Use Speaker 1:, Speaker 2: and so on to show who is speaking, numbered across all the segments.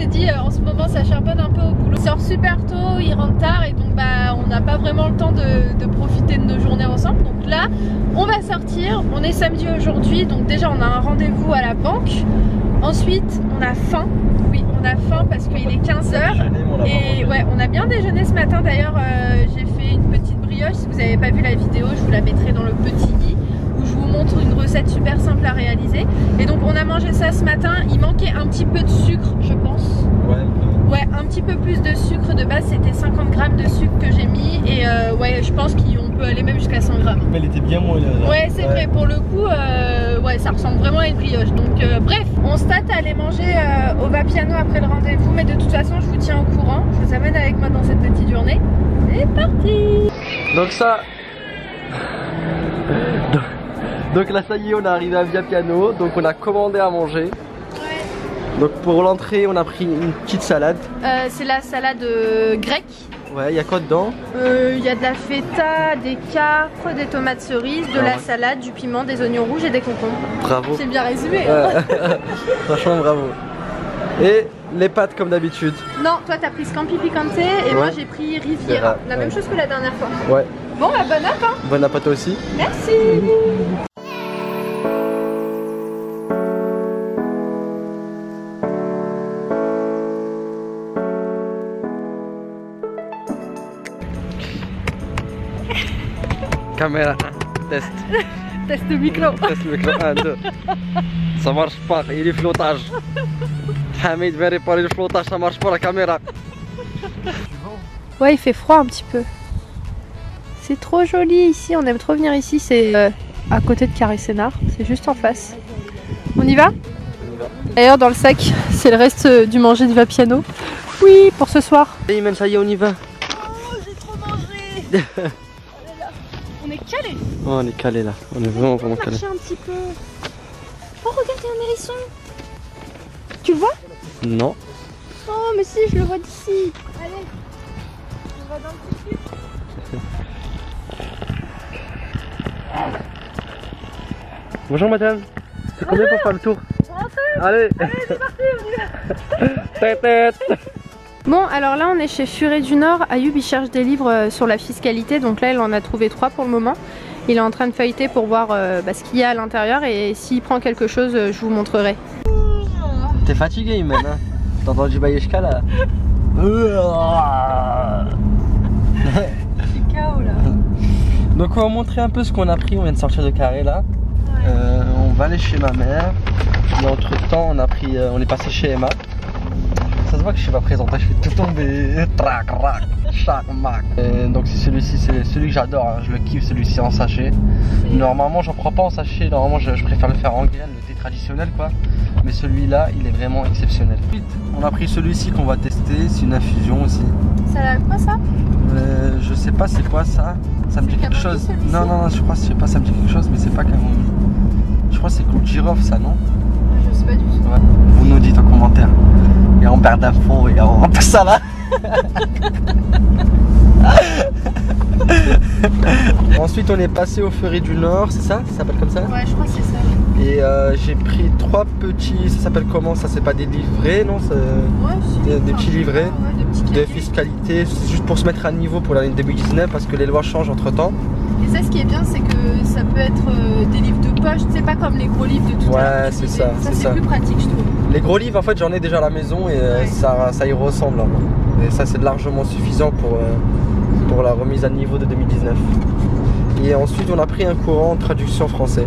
Speaker 1: s'est dit en ce moment ça charbonne un peu au boulot. Il sort super tôt, il rentre tard et donc bah on n'a pas vraiment le temps de profiter de nos journées ensemble. Donc là on va sortir, on est samedi aujourd'hui, donc déjà on a un rendez-vous à la banque. Ensuite on a faim, oui on a faim parce qu'il est 15 h et ouais on a bien déjeuné ce matin d'ailleurs. J'ai fait une petite brioche, si vous n'avez pas vu la vidéo je vous la mettrai dans le petit i où je vous montre une recette super simple à réaliser. Et donc on a mangé ça ce matin, il manquait un petit peu de sucre je pense. Ouais, un petit peu plus de sucre. De base c'était 50 grammes de sucre que j'ai mis et ouais je pense qu'on peut aller même jusqu'à 100 grammes.
Speaker 2: Mais elle était bien molle.
Speaker 1: Ouais c'est vrai, pour le coup ouais ça ressemble vraiment à une brioche. Donc bref, on se tâte à aller manger au Vapiano après le rendez-vous, mais de toute façon je vous tiens au courant, je vous amène avec moi dans cette petite journée. C'est parti.
Speaker 2: Donc ça donc là ça y est, on est arrivé à Vapiano, donc on a commandé à manger. Donc pour l'entrée on a pris une petite salade.
Speaker 1: C'est la salade grecque.
Speaker 2: Ouais, il y a quoi dedans?
Speaker 1: Il y a de la feta, des capres, des tomates cerises, de la salade, du piment, des oignons rouges et des concombres.
Speaker 2: Bravo.
Speaker 1: C'est bien résumé hein.
Speaker 2: Franchement bravo. Et les pâtes comme d'habitude.
Speaker 1: Non, toi t'as pris Scampi Picante et moi j'ai pris Riviera. La même chose que la dernière fois.
Speaker 2: Ouais.
Speaker 1: Bon bah bon app hein.
Speaker 2: Bon appétit aussi.
Speaker 1: Merci.
Speaker 2: Caméra 1, test.
Speaker 1: Test de micro.
Speaker 2: Test micro 1, 2. Ça marche pas, il est flottage. Hamid va réparer le flottage, ça marche pas la caméra.
Speaker 1: Ouais, il fait froid un petit peu. C'est trop joli ici, on aime trop venir ici. C'est à côté de Carré Sénart, c'est juste en face. On y va? D'ailleurs, dans le sac, c'est le reste du manger du Vapiano. Oui, pour ce soir.
Speaker 2: Et même ça y est, on y va.
Speaker 1: Oh, j'ai trop mangé. On est calé.
Speaker 2: Oh, on est calé là, on est vraiment calé.
Speaker 1: Marcher un petit peu. Oh, regarde, il y a un hérisson. Tu le vois?
Speaker 2: Non.
Speaker 1: Oh, mais si, je le vois d'ici. Allez, on va dans le petit.
Speaker 2: Bonjour madame, c'est combien pour faire le tour? Allez,
Speaker 1: c'est parti, on y va.
Speaker 2: Tête.
Speaker 1: Bon, alors là on est chez Furet du Nord. Ayoub il cherche des livres sur la fiscalité, donc là il en a trouvé 3 pour le moment. Il est en train de feuilleter pour voir ce qu'il y a à l'intérieur et s'il prend quelque chose je vous montrerai.
Speaker 2: T'es fatigué Imen hein? T'as entendu Bayeshka là?
Speaker 1: Je suis KO là.
Speaker 2: Donc on va montrer un peu ce qu'on a pris, on vient de sortir de Carré là.
Speaker 1: Ouais.
Speaker 2: On va aller chez ma mère. Et entre temps on a pris, on est passé chez Emma. Ça se voit que je suis pas présenté, je fais tout tomber. Trac, rac, chac, mac. Donc c'est celui-ci, c'est celui que j'adore, hein. Je le kiffe celui-ci en sachet. Normalement j'en prends pas en sachet, normalement je préfère le faire en graines, le thé traditionnel quoi. Mais celui-là il est vraiment exceptionnel. Ensuite on a pris celui-ci qu'on va tester, c'est une infusion aussi.
Speaker 1: Ça a quoi ça?
Speaker 2: Je sais pas c'est quoi ça. Ça me dit quelque chose. Non, je crois, ça me dit quelque chose, mais c'est pas camomille. Je crois que c'est clou de girofle ça, non?
Speaker 1: Je sais pas du tout.
Speaker 2: Ouais. Vous nous dites en commentaire. Et en barre d'infos et en tout ça là. Ensuite on est passé au Furet du Nord, c'est ça? Ça s'appelle comme ça?
Speaker 1: Ouais, je crois que c'est ça.
Speaker 2: Et j'ai pris 3 petits, ça s'appelle comment? Ça c'est pas des livrets, non?
Speaker 1: Ouais,
Speaker 2: des petits livrets
Speaker 1: de
Speaker 2: de fiscalité, c'est juste pour se mettre à niveau pour l'année 2019 parce que les lois changent entre temps.
Speaker 1: Et ça, ce qui est bien, c'est que ça peut être des livres de poche, c'est pas comme les gros livres de tout à l'heure.
Speaker 2: Ouais, c'est ça.
Speaker 1: C'est plus pratique, je trouve.
Speaker 2: Les gros livres, en fait, j'en ai déjà à la maison et ça y ressemble. Hein. Et ça, c'est largement suffisant pour la remise à niveau de 2019. Et ensuite, on a pris un courant en traduction français.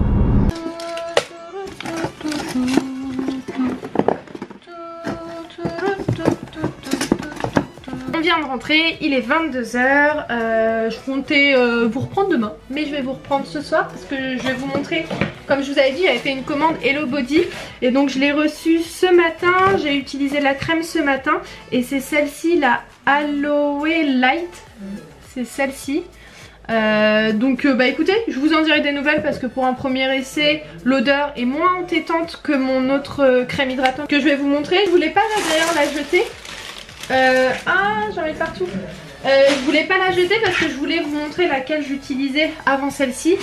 Speaker 1: On vient de rentrer, il est 22 h. Je comptais vous reprendre demain, mais je vais vous reprendre ce soir parce que je vais vous montrer. Comme je vous avais dit, j'avais fait une commande Hello Body et donc je l'ai reçue ce matin. J'ai utilisé la crème ce matin et c'est celle-ci, la Aloe Light. C'est celle-ci. Donc bah écoutez, je vous en dirai des nouvelles parce que pour un premier essai, l'odeur est moins entêtante que mon autre crème hydratante que je vais vous montrer. Je voulais pas d'ailleurs la jeter. J'en ai partout. Je voulais pas la jeter parce que je voulais vous montrer laquelle j'utilisais avant celle-ci.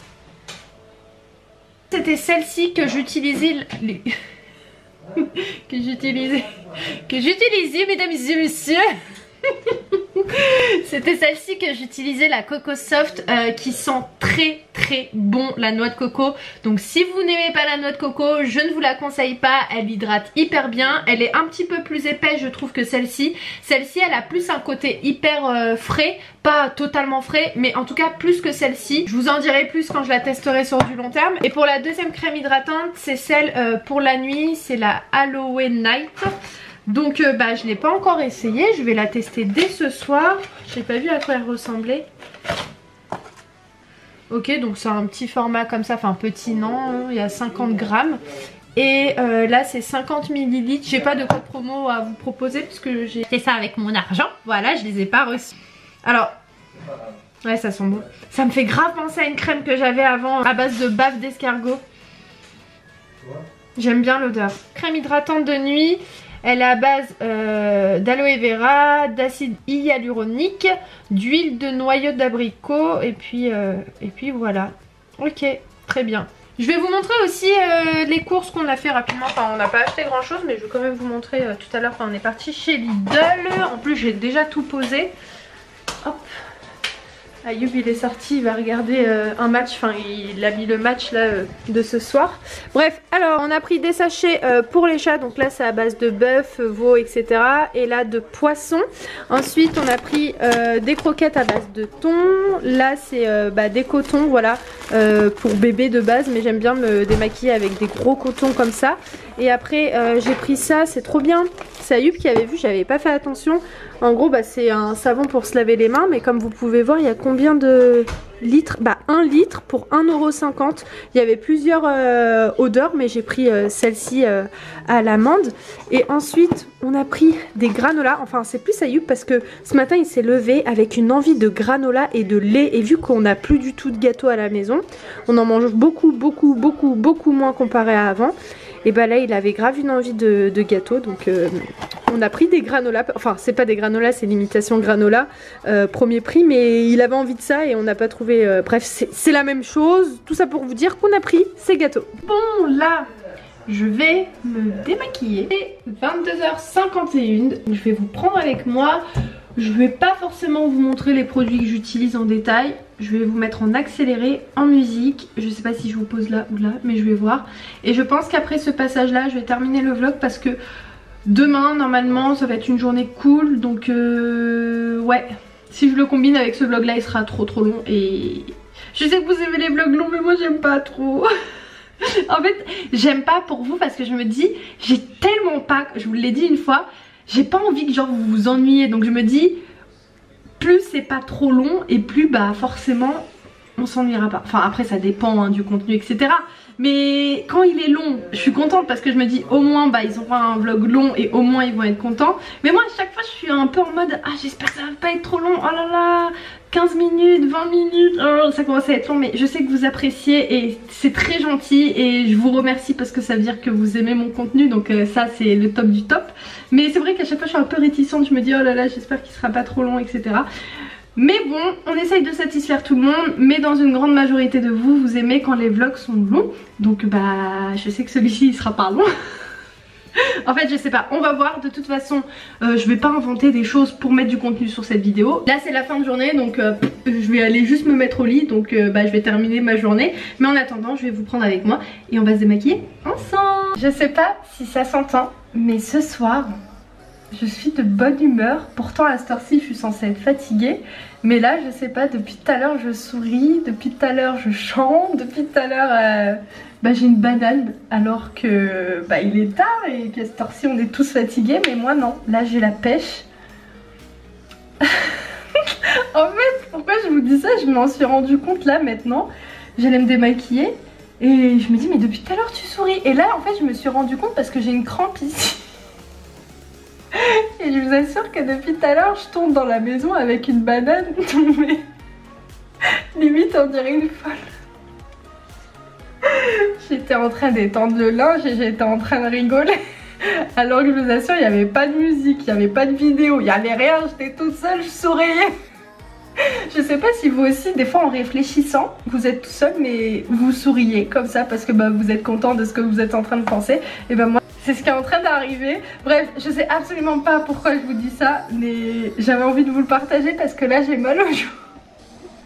Speaker 1: C'était celle-ci que j'utilisais que j'utilisais, mesdames et messieurs. C'était celle-ci que j'utilisais, la Coco Soft, qui sent très bon la noix de coco. Donc si vous n'aimez pas la noix de coco, je ne vous la conseille pas. Elle hydrate hyper bien. Elle est un petit peu plus épaisse je trouve que celle-ci. Celle-ci elle a plus un côté hyper frais. Pas totalement frais, mais en tout cas plus que celle-ci. Je vous en dirai plus quand je la testerai sur du long terme. Et pour la deuxième crème hydratante, c'est celle pour la nuit. C'est la Aloe Night. Donc bah je l'ai pas encore essayé, je vais la tester dès ce soir. J'ai pas vu à quoi elle ressemblait. Ok, donc c'est un petit format comme ça, enfin petit non, il y a 50 grammes. Et là c'est 50 ml. J'ai pas de code promo à vous proposer puisque j'ai fait ça avec mon argent. Voilà, je les ai pas reçus. Alors, ouais ça sent bon. Ça me fait grave penser à une crème que j'avais avant à base de bave d'escargot. J'aime bien l'odeur. Crème hydratante de nuit. Elle est à base d'aloe vera, d'acide hyaluronique, d'huile de noyau d'abricot et puis voilà. Ok, très bien. Je vais vous montrer aussi les courses qu'on a fait rapidement. Enfin, on n'a pas acheté grand chose, mais je vais quand même vous montrer tout à l'heure quand on est parti chez Lidl. En plus, j'ai déjà tout posé. Hop. Ayoub il est sorti, il va regarder un match, enfin il a mis le match là de ce soir. Bref, alors on a pris des sachets pour les chats, donc là c'est à base de bœuf, veau, etc. Et là de poisson. Ensuite on a pris des croquettes à base de thon. Là c'est des cotons, voilà, pour bébé de base, mais j'aime bien me démaquiller avec des gros cotons comme ça. Et après j'ai pris ça, c'est trop bien. C'est Ayoub qui avait vu, j'avais pas fait attention. En gros c'est un savon pour se laver les mains, mais comme vous pouvez voir il y a combien de litres? 1 litre pour 1,50 €. Il y avait plusieurs odeurs, mais j'ai pris celle-ci à l'amande. Et ensuite on a pris des granolas. Enfin c'est plus Ayoub parce que ce matin il s'est levé avec une envie de granola et de lait. Et vu qu'on n'a plus du tout de gâteau à la maison, on en mange beaucoup moins comparé à avant. Et bah là il avait grave une envie de gâteau, donc on a pris des granolas. Enfin c'est pas des granolas, c'est l'imitation granola premier prix, mais il avait envie de ça et on n'a pas trouvé. Bref c'est la même chose, tout ça pour vous dire qu'on a pris ces gâteaux. Bon là je vais me démaquiller. C'est 22h51, je vais vous prendre avec moi. Je vais pas forcément vous montrer les produits que j'utilise en détail. Je vais vous mettre en accéléré, en musique. Je sais pas si je vous pose là ou là, mais je vais voir. Et je pense qu'après ce passage là, je vais terminer le vlog parce que demain, normalement, ça va être une journée cool. Donc ouais, si je le combine avec ce vlog là, il sera trop long. Et je sais que vous aimez les vlogs longs, mais moi j'aime pas trop. En fait, j'aime pas pour vous parce que je me dis, j'ai tellement pas, je vous l'ai dit une fois, j'ai pas envie que genre vous vous ennuyez. Donc je me dis, plus c'est pas trop long et plus bah forcément on s'ennuiera pas. Enfin après ça dépend du contenu etc. Mais quand il est long, je suis contente parce que je me dis au moins bah ils auront un vlog long et au moins ils vont être contents. Mais moi à chaque fois je suis un peu en mode ah j'espère que ça va pas être trop long. Oh là là, 15 minutes, 20 minutes, oh, ça commence à être long. Mais je sais que vous appréciez et c'est très gentil. Et je vous remercie parce que ça veut dire que vous aimez mon contenu. Donc ça c'est le top du top. Mais c'est vrai qu'à chaque fois je suis un peu réticente. Je me dis oh là là j'espère qu'il sera pas trop long etc. Mais bon, on essaye de satisfaire tout le monde, mais dans une grande majorité de vous, vous aimez quand les vlogs sont longs. Donc bah, je sais que celui-ci il sera pas long. En fait je sais pas, on va voir. De toute façon je vais pas inventer des choses pour mettre du contenu sur cette vidéo. Là c'est la fin de journée donc je vais aller juste me mettre au lit. Donc bah, je vais terminer ma journée. Mais en attendant je vais vous prendre avec moi et on va se démaquiller ensemble. Je sais pas si ça s'entend, mais ce soir je suis de bonne humeur. Pourtant à cette heure-ci je suis censée être fatiguée. Mais là je sais pas, depuis tout à l'heure je souris, depuis tout à l'heure je chante, depuis tout à l'heure j'ai une banane alors que il est tard et qu'à cette heure-ci on est tous fatigués. Mais moi non, là j'ai la pêche. En fait pourquoi je vous dis ça, je m'en suis rendu compte là maintenant. J'allais me démaquiller et je me dis mais depuis tout à l'heure tu souris. Et là en fait je me suis rendu compte parce que j'ai une crampe ici. Et je vous assure que depuis tout à l'heure je tourne dans la maison avec une banane. Mais limite on dirait une folle. J'étais en train d'étendre le linge et j'étais en train de rigoler. Alors que je vous assure il n'y avait pas de musique, il n'y avait pas de vidéo, il n'y avait rien, j'étais toute seule, je souriais. Je sais pas si vous aussi des fois en réfléchissant vous êtes tout seul mais vous souriez comme ça parce que vous êtes content de ce que vous êtes en train de penser. Et moi c'est ce qui est en train d'arriver. Bref, je sais absolument pas pourquoi je vous dis ça, mais j'avais envie de vous le partager parce que là j'ai mal aux joues.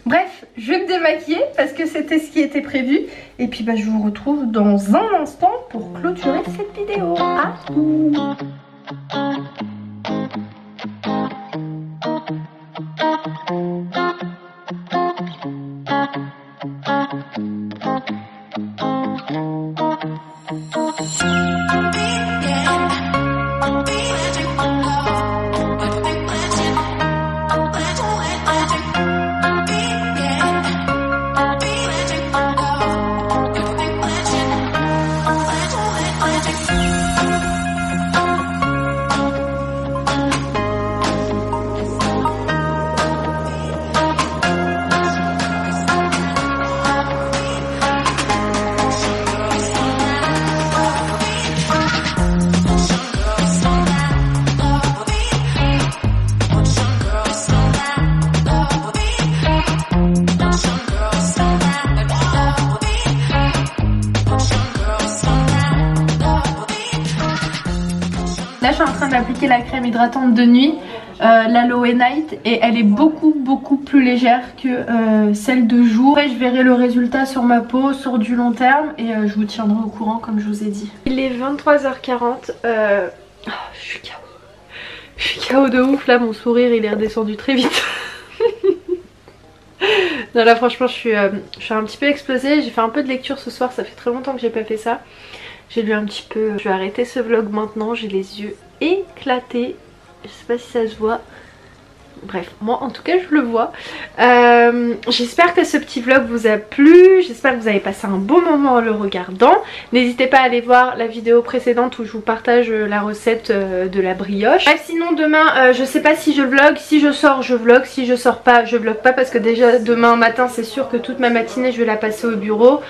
Speaker 1: Bref, je vais me démaquiller parce que c'était ce qui était prévu. Et puis bah, je vous retrouve dans un instant pour clôturer cette vidéo. À tout. Là je suis en train d'appliquer la crème hydratante de nuit, l'Aloe Night, et elle est beaucoup plus légère que celle de jour. Après je verrai le résultat sur ma peau sur du long terme et je vous tiendrai au courant comme je vous ai dit. Il est 23h40, oh, je suis KO. Je suis KO de ouf, là mon sourire il est redescendu très vite. Non là franchement je suis un petit peu explosée, j'ai fait un peu de lecture ce soir, ça fait très longtemps que j'ai pas fait ça. J'ai lu un petit peu, je vais arrêter ce vlog maintenant, j'ai les yeux éclatés, je sais pas si ça se voit. Bref, moi en tout cas je le vois. J'espère que ce petit vlog vous a plu, j'espère que vous avez passé un bon moment en le regardant. N'hésitez pas à aller voir la vidéo précédente où je vous partage la recette de la brioche. Bref, sinon demain je sais pas si je vlog, si je sors je vlog, si je sors pas je vlog pas parce que déjà demain matin c'est sûr que toute ma matinée je vais la passer au bureau.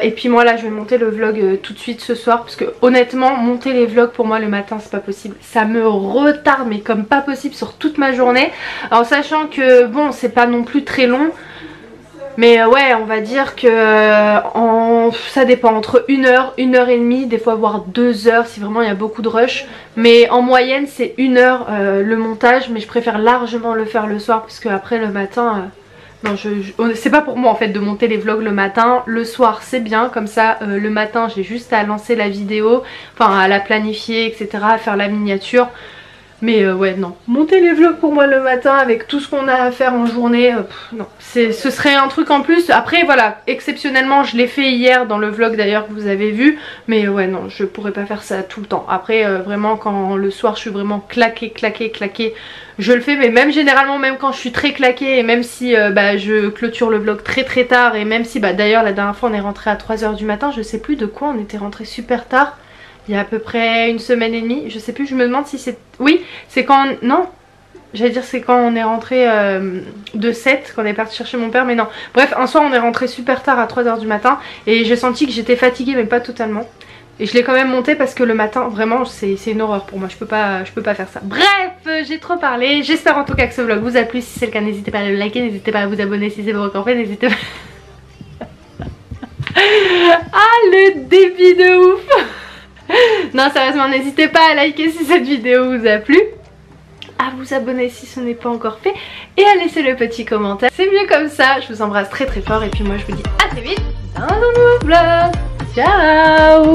Speaker 1: Et puis moi là je vais monter le vlog tout de suite ce soir parce que honnêtement monter les vlogs pour moi le matin c'est pas possible. Ça me retarde mais comme pas possible sur toute ma journée. Alors sachant que bon c'est pas non plus très long, mais ouais on va dire que ça dépend entre 1 heure, 1 heure et demie, des fois voire 2 heures si vraiment il y a beaucoup de rush. Mais en moyenne c'est 1 heure le montage, mais je préfère largement le faire le soir parce que après le matin... non, c'est pas pour moi en fait de monter les vlogs le matin. Le soir c'est bien, comme ça le matin j'ai juste à lancer la vidéo, enfin à la planifier etc, à faire la miniature. Mais ouais non, monter les vlogs pour moi le matin avec tout ce qu'on a à faire en journée, non, ce serait un truc en plus. Après voilà, exceptionnellement je l'ai fait hier dans le vlog d'ailleurs que vous avez vu. Mais ouais non, je pourrais pas faire ça tout le temps. Après vraiment quand le soir je suis vraiment claquée, je le fais. Mais même généralement, même quand je suis très claquée et même si bah, je clôture le vlog très tard. Et même si bah, d'ailleurs la dernière fois on est rentré à 3 h du matin, je sais plus de quoi on était rentré super tard. Il y a à peu près 1 semaine et demie, je sais plus, je me demande si c'est... Oui, c'est quand... Non, j'allais dire c'est quand on est rentré de 7, quand on est parti chercher mon père, mais non. Bref, un soir on est rentré super tard à 3 h du matin et j'ai senti que j'étais fatiguée mais pas totalement. Et je l'ai quand même monté parce que le matin, vraiment, c'est une horreur pour moi, je peux pas faire ça. Bref, j'ai trop parlé, j'espère en tout cas que ce vlog vous a plu. Si c'est le cas, n'hésitez pas à le liker, n'hésitez pas à vous abonner si c'est pas encore fait, n'hésitez pas... Ah, le débit de ouf. Non sérieusement n'hésitez pas à liker si cette vidéo vous a plu, à vous abonner si ce n'est pas encore fait et à laisser le petit commentaire. C'est mieux comme ça, je vous embrasse très fort et puis moi je vous dis à très vite dans un nouveau vlog. Ciao.